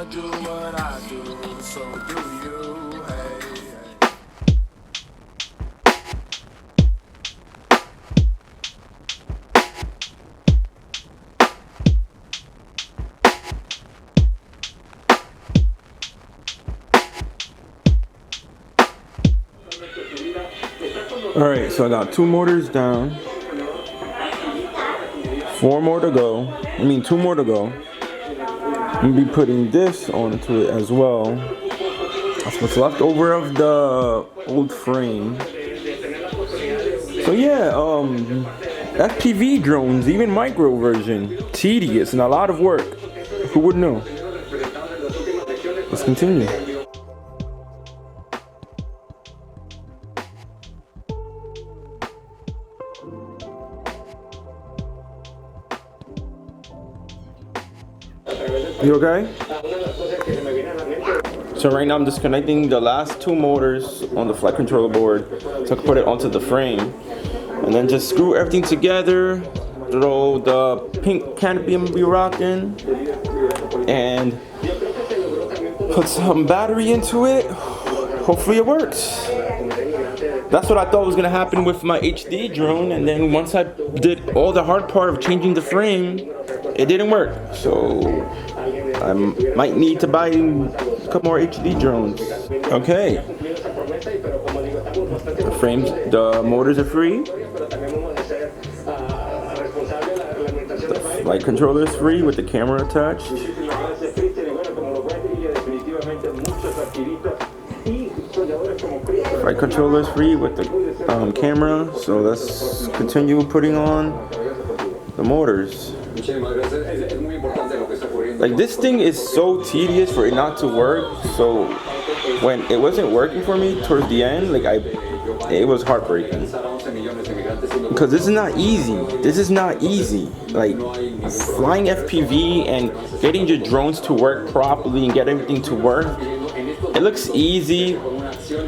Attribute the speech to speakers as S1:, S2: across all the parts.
S1: I'ma do what I do, so do you, hey.
S2: Alright, so I got 2 motors down, 4 more to go. 2 more to go. I'm gonna be putting this onto it as well. That's what's left over of the old frame. So yeah, FPV drones, even micro version, tedious and a lot of work. Who would know? Let's continue. You okay? So right now I'm disconnecting the last 2 motors on the flight controller board so I can put it onto the frame. And then just screw everything together, throw the pink canopy I'm gonna be rocking, and put some battery into it. Hopefully it works. That's what I thought was gonna happen with my HD drone, and then once I did all the hard part of changing the frame, it didn't work. So I might need to buy a couple more HD drones. Okay. The frames, the motors are free. The flight controller is free with the camera attached. Flight controller is free with the camera. So let's continue putting on the motors. Like, this thing is so tedious for it not to work. So when it wasn't working for me towards the end, like it was heartbreaking. Because this is not easy. This is not easy. Like, flying FPV and getting your drones to work properly and get everything to work, it looks easy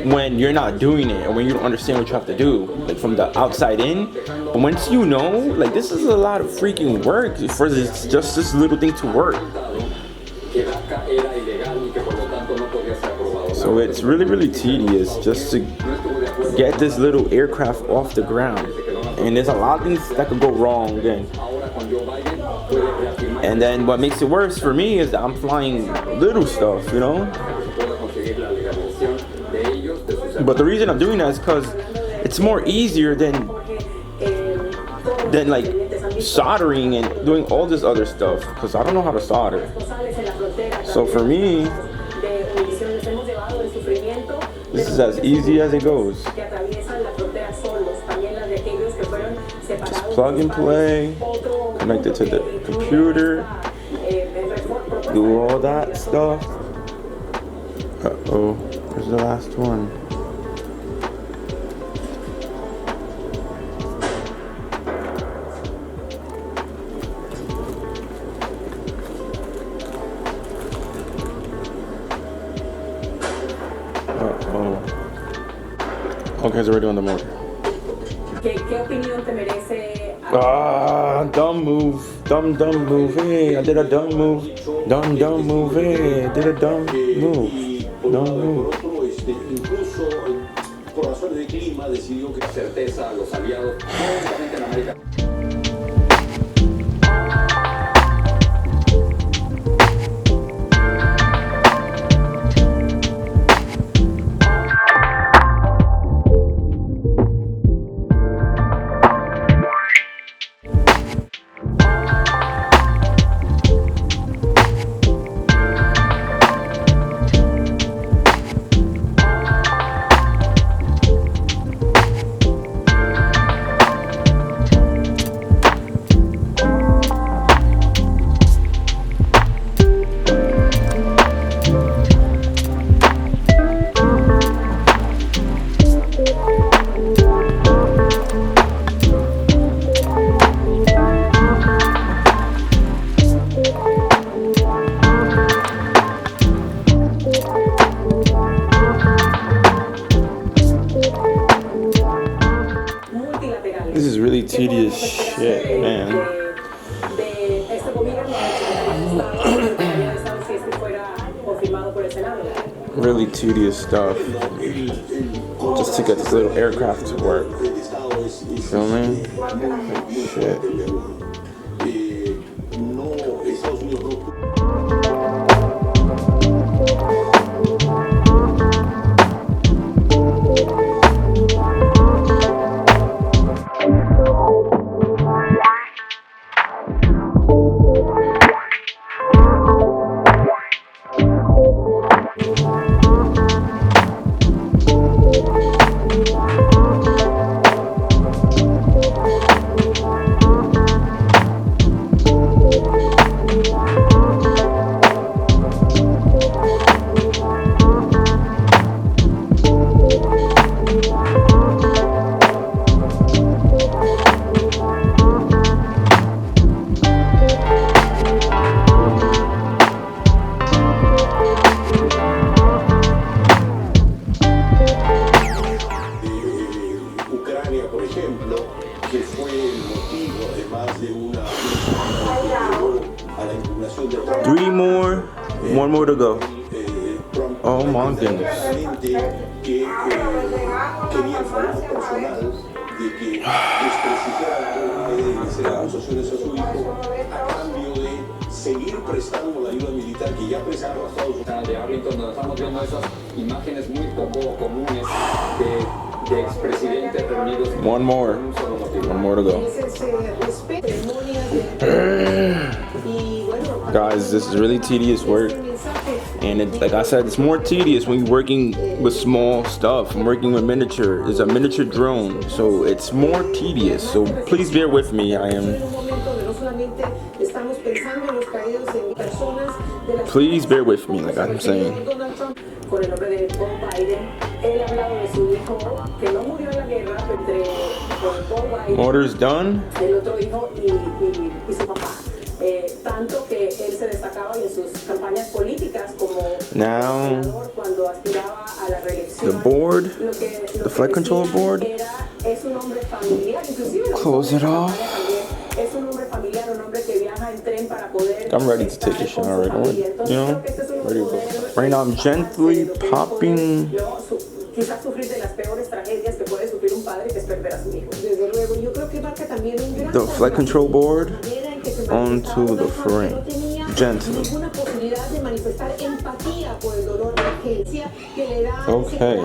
S2: when you're not doing it or when you don't understand what you have to do, like from the outside in. But once you know, like, this is a lot of freaking work for just this little thing to work. So it's really, really tedious just to get this little aircraft off the ground. And there's a lot of things that could go wrong then. And then what makes it worse for me is that I'm flying little stuff, you know? But the reason I'm doing that is because it's more easier than like soldering and doing all this other stuff, because I don't know how to solder. So for me, this is as easy as it goes. Just plug and play, connect it to the computer, do all that stuff. Uh-oh, there's the last one. Okay, so we're doing the motor. Dumb move. Dumb move. Hey, I did a dumb move. Dumb move. Hey, I did a dumb move. Dumb move. This is really tedious shit, man. really tedious stuff just to get this little aircraft to work. Feel me? Shit. 3 more, 1 more to go. Oh my goodness.
S3: Seguir prestando la ayuda militar que ya prestaron a Estados Unidos. De Arlington, donde estamos viendo esas imágenes muy poco comunes de expresidentes reunidos.
S2: One more to go. Guys, this is really tedious work. And it, like I said, it's more tedious when you're working with small stuff. I'm working with miniature. It's a miniature drone, so it's more tedious. So please bear with me. Please bear with me, like I'm saying. Motor's done. Now, the board, the flight controller board, close it off. I'm ready to take this shit already, you know, ready to go. Right now I'm gently popping the flight control board onto the frame, gently. Okay.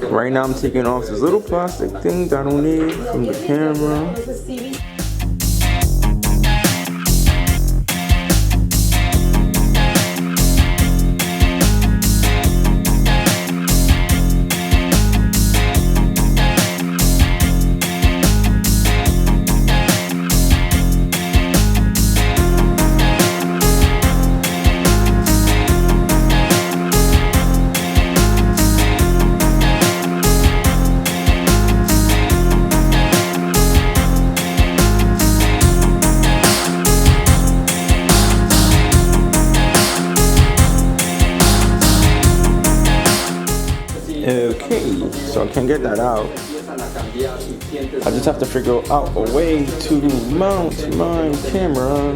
S2: Right now I'm taking off this little plastic thing that I don't need from the camera. Okay, so I can't get that out. I just have to figure out a way to mount my camera.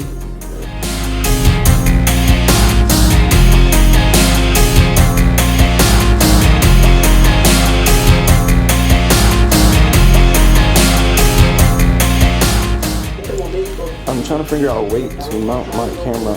S2: I'm trying to figure out a way to mount my camera.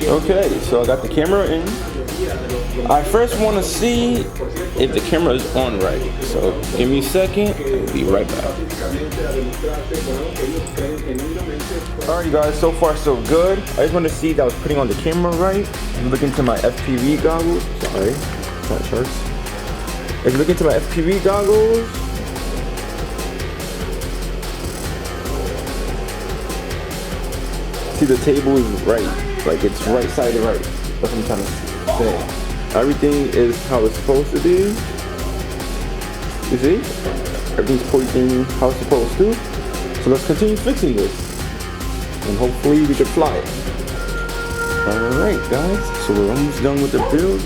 S2: Okay, so I got the camera in. I first want to see if the camera is on right. So give me a second, I'll be right back. Alright guys, so far so good. I just want to see that I was putting on the camera right. I'm looking to my FPV goggles. Sorry, not shirts. If you look into my FPV goggles, see the table is right. Like it's right side to right. That's what I'm trying to say. Everything is how it's supposed to be. You see? Everything's pointing how it's supposed to. So let's continue fixing this. And hopefully we can fly it. Alright guys, so we're almost done with the build.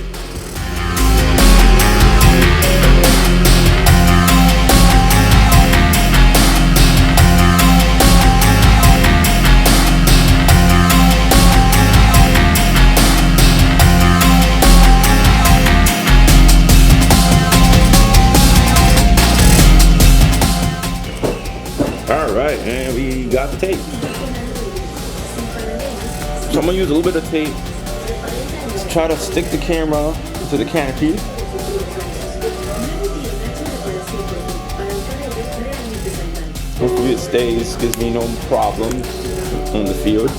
S2: Alright, and we got the tape. So I'm gonna use a little bit of tape to try to stick the camera to the canopy. Hopefully it stays, gives me no problems on the field.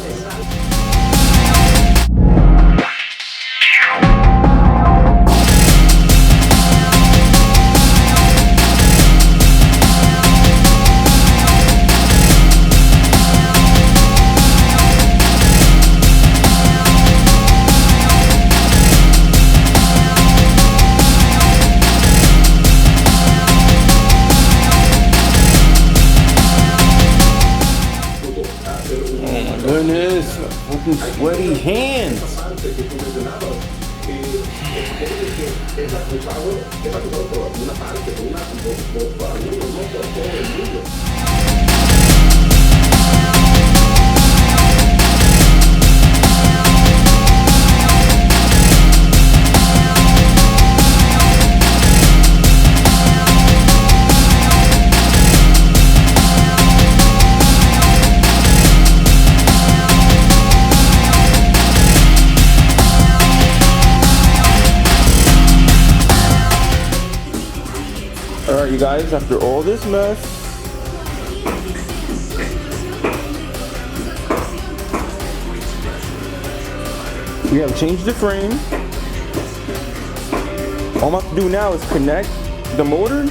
S2: Goodness, fucking sweaty hands. Alright you guys, after all this mess, we have changed the frame. All I have to do now is connect the motors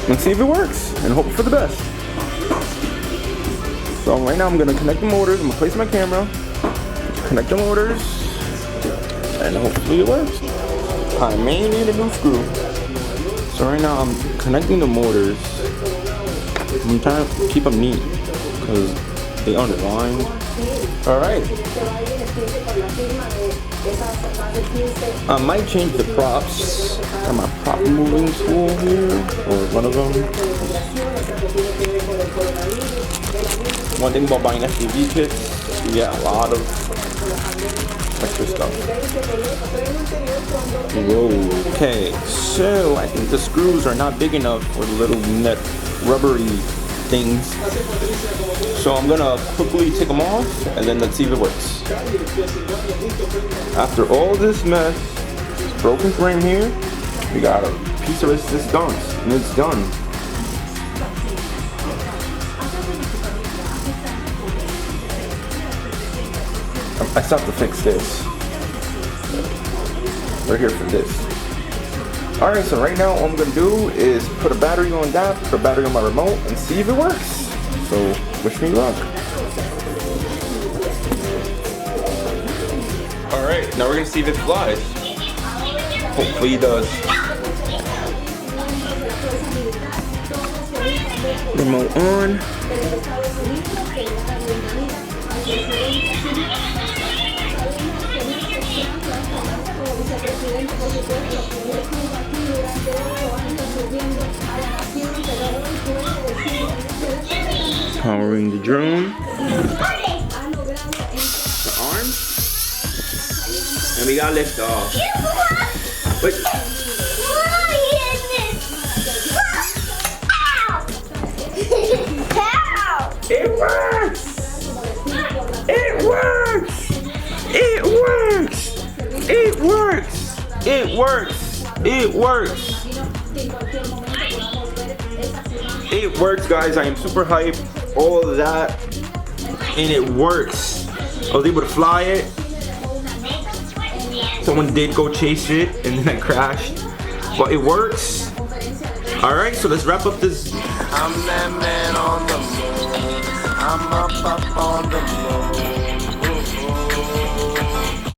S2: and see if it works and hope for the best. So right now I'm going to connect the motors, I'm going to place my camera, connect the motors, and hopefully it works. I may need a new screw. So right now I'm connecting the motors. I'm trying to keep them neat because they aren't aligned. Alright. I might change the props. Got my prop moving tool here, or one of them. One thing about buying FPV kits, you get a lot of extra stuff. Whoa. Okay, so I think the screws are not big enough for the little net rubbery things. So I'm gonna quickly take them off and then let's see if it works. After all this mess, this broken frame here, we got a piece of resistance and it's done. I still have to fix this. We're here for this. Alright, so right now all I'm gonna do is put a battery on that, put a battery on my remote, and see if it works. So wish me luck. Alright, now we're gonna see if it flies. Hopefully it does. Remote on. Powering the drone. The arms. And we got lift off. Wait. It works! It works! It works! It works! It works! It works! It works, guys. I am super hyped. All of that. And it works. I was able to fly it. Someone did go chase it and then I crashed. But it works. Alright, so let's wrap up this.
S1: I'm that man on the moon. I'm up on the moon.